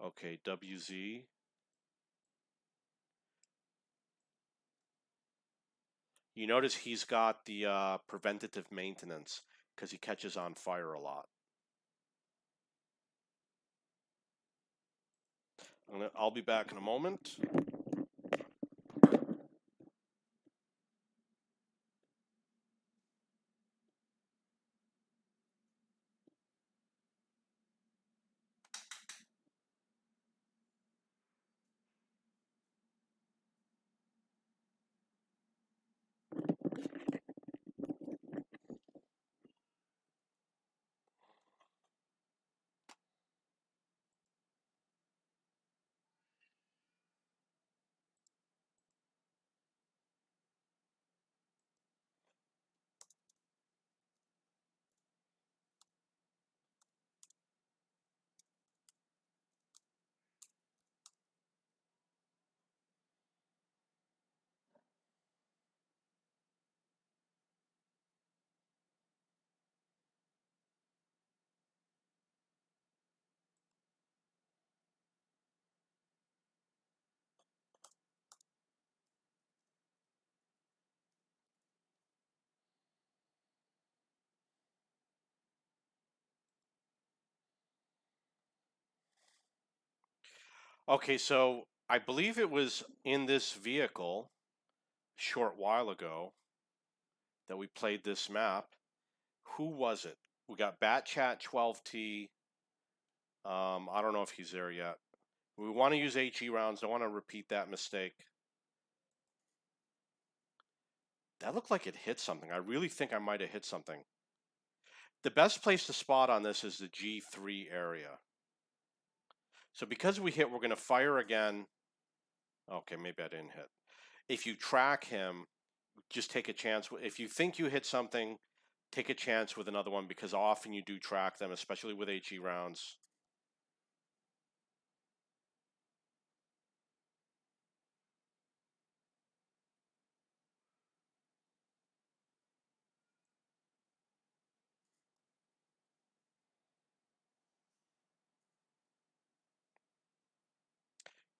Okay, WZ. You notice he's got the preventative maintenance because he catches on fire a lot. I'll be back in a moment. Okay, so I believe it was in this vehicle a short while ago that we played this map. Who was it? We got BatChat 12T. I don't know if he's there yet. We want to use HE rounds. Don't want to repeat that mistake. That looked like it hit something. I really think I might have hit something. The best place to spot on this is the G3 area. So because we hit, we're going to fire again. Okay, maybe I didn't hit. If you track him, just take a chance. If you think you hit something, take a chance with another one because often you do track them, especially with HE rounds.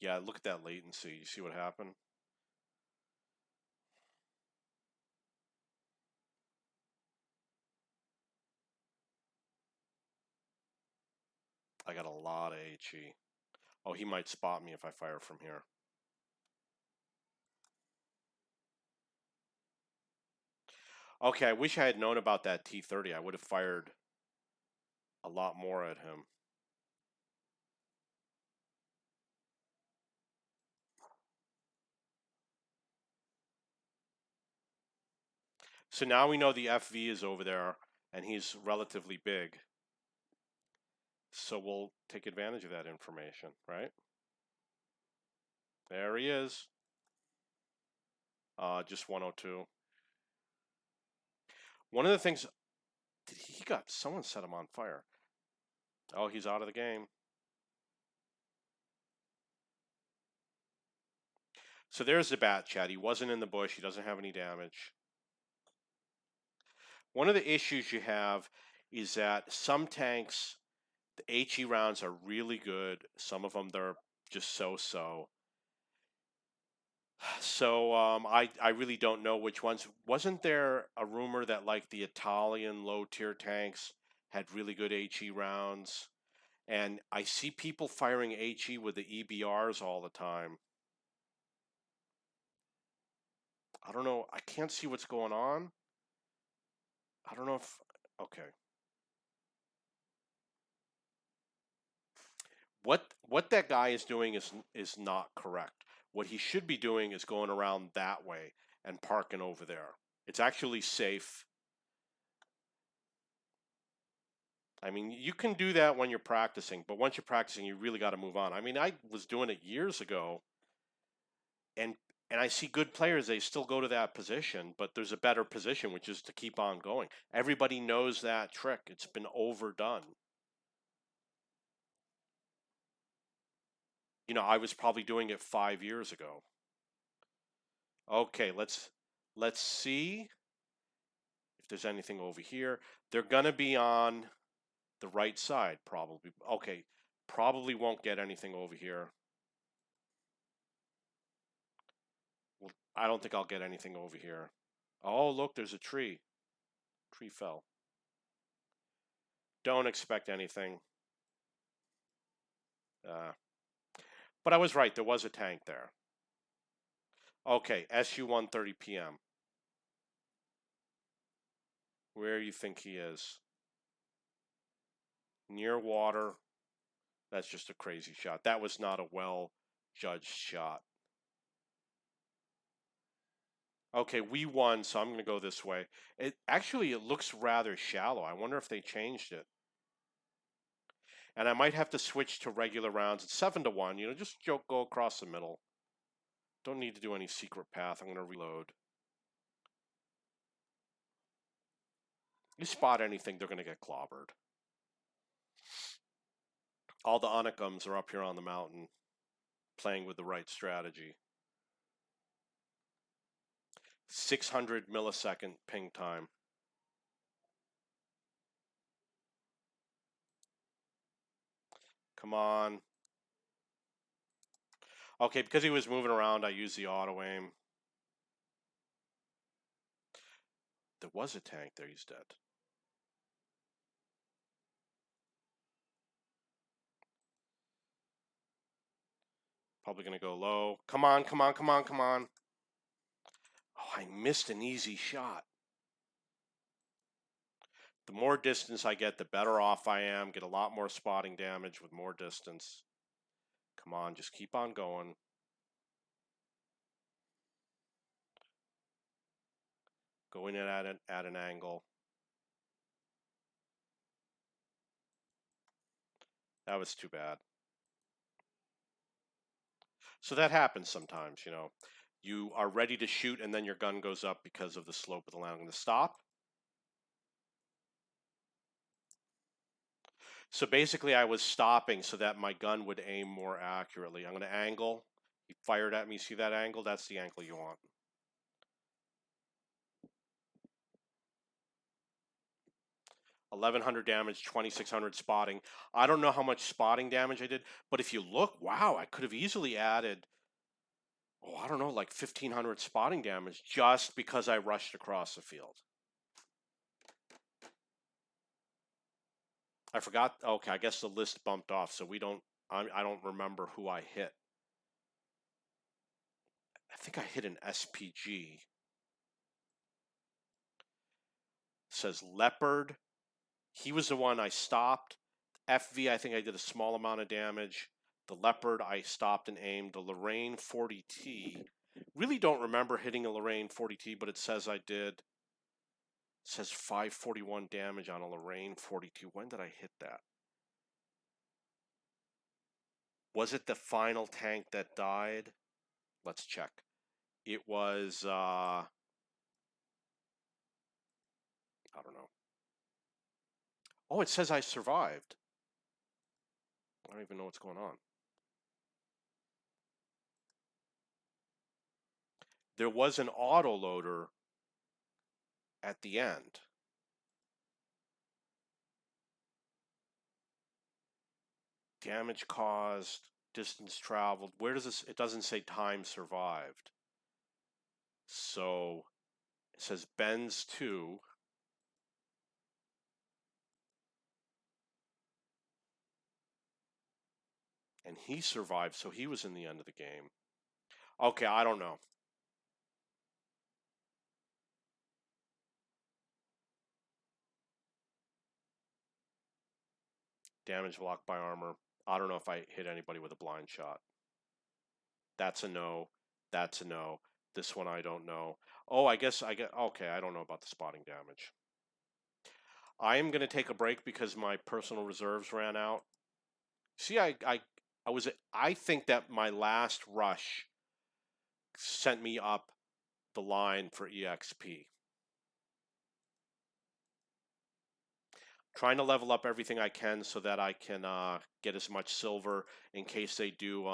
Yeah, look at that latency. You see what happened? I got a lot of HE. Oh, he might spot me if I fire from here. Okay, I wish I had known about that T30. I would have fired a lot more at him. So now we know the FV is over there and he's relatively big. So we'll take advantage of that information, right? There he is. Just 102. One of the things, someone set him on fire. Oh, he's out of the game. So there's the BatChat. He wasn't in the bush. He doesn't have any damage. One of the issues you have is that some tanks, the HE rounds are really good. Some of them, they're just so-so. So I really don't know which ones. Wasn't there a rumor that like the Italian low-tier tanks had really good HE rounds? And I see people firing HE with the EBRs all the time. I don't know. I can't see what's going on. I don't know if... Okay. What that guy is doing is not correct. What he should be doing is going around that way and parking over there. It's actually safe. I mean, you can do that when you're practicing, but once you're practicing, you really got to move on. I mean, I was doing it years ago, and I see good players, they still go to that position, but there's a better position, which is to keep on going. Everybody knows that trick. It's been overdone. You know, I was probably doing it 5 years ago. Okay, let's see if there's anything over here. They're gonna be on the right side, probably. Okay, Probably won't get anything over here. Well, I don't think I'll get anything over here. Oh, look, there's a tree. Tree fell. Don't expect anything. But I was right. There was a tank there. Okay, SU 1:30 p.m. Where do you think he is? Near water. That's just a crazy shot. That was not a well-judged shot. Okay, we won, so I'm going to go this way. It looks rather shallow. I wonder if they changed it. And I might have to switch to regular rounds. It's 7-1. You know, just go across the middle. Don't need to do any secret path. I'm going to reload. You spot anything, they're going to get clobbered. All the Onagums are up here on the mountain, playing with the right strategy. 600 millisecond ping time. Come on. Okay, because he was moving around, I used the auto aim. There was a tank there, he's dead. Probably going to go low. Come on, come on, come on, come on. Oh, I missed an easy shot. The more distance I get, the better off I am. Get a lot more spotting damage with more distance. Come on, just keep on going. Going in at an angle. That was too bad. So that happens sometimes, you know. You are ready to shoot and then your gun goes up because of the slope of the land. I'm going to stop. So basically I was stopping so that my gun would aim more accurately. I'm going to angle. He fired at me. See that angle? That's the angle you want. $1,100 damage, 2,600 spotting. I don't know how much spotting damage I did, but if you look, wow, I could have easily added, oh, I don't know, like 1,500 spotting damage just because I rushed across the field. I forgot. Okay, I guess the list bumped off, so I don't remember who I hit. I think I hit an SPG. It says Leopard. He was the one I stopped. FV, I think I did a small amount of damage. The Leopard, I stopped and aimed. The Lorraine 40T. Really don't remember hitting a Lorraine 40T, but it says I did. It says 541 damage on a Lorraine 42. When did I hit that? Was it the final tank that died? Let's check. It was, I don't know. Oh, it says I survived. I don't even know what's going on. There was an autoloader at the end. Damage caused, distance traveled. Where does this? It doesn't say time survived. So it says Benz 2. And he survived, so he was in the end of the game. Okay, I don't know. Damage blocked by armor. I don't know if I hit anybody with a blind shot. That's a no. That's a no. This one I don't know. Oh, I get. Okay, I don't know about the spotting damage. I am going to take a break because my personal reserves ran out. See, I think that my last rush sent me up the line for EXP. Trying to level up everything I can so that I can get as much silver in case they do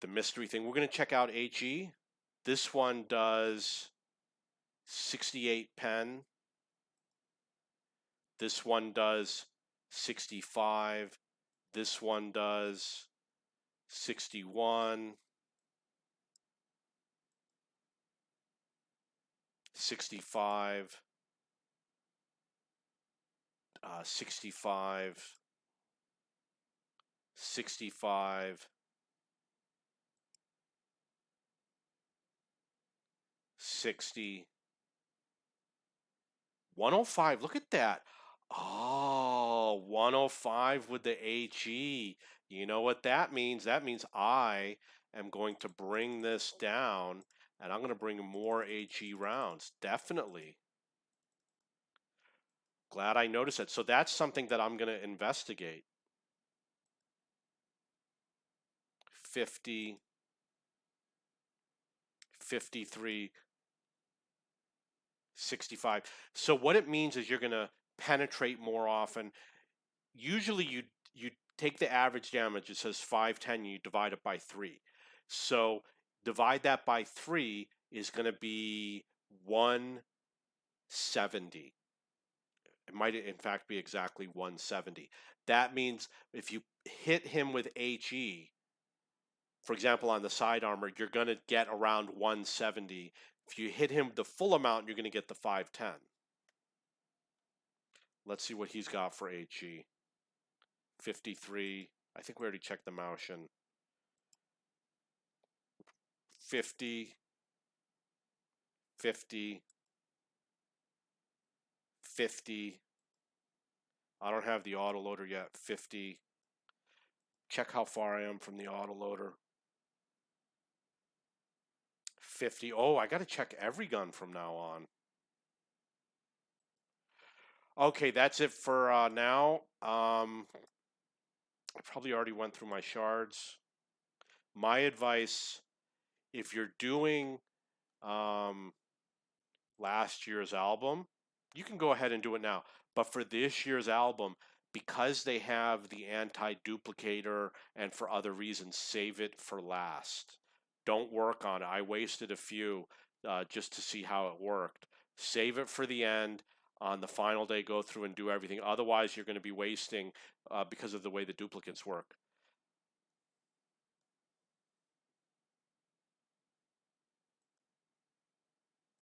the mystery thing. We're going to check out HE. This one does 68 pen. This one does 65. This one does 61, 65, 65, 65, 60, 105. Look at that. Oh, 105 with the HE. You know what that means? That means I am going to bring this down and I'm going to bring more HE rounds. Definitely. Glad I noticed that. So that's something that I'm going to investigate. 50, 53, 65. So what it means is you're going to penetrate more often. Usually you take the average damage, it says 510, you divide it by 3. So divide that by 3 is going to be 170. It might in fact be exactly 170. That means if you hit him with HE, for example, on the side armor, you're going to get around 170. If you hit him the full amount, you're going to get the 510. Let's see what he's got for HE. 53. I think we already checked the Maoshin. 50, 50, 50. I don't have the autoloader yet. 50. Check how far I am from the autoloader. 50. Oh, I got to check every gun from now on. Okay, that's it for now. I probably already went through my shards. My advice, if you're doing last year's album, you can go ahead and do it now. But for this year's album, because they have the anti-duplicator and for other reasons, save it for last. Don't work on it. I wasted a few just to see how it worked. Save it for the end. On the final day, go through and do everything. Otherwise, you're going to be wasting because of the way the duplicates work.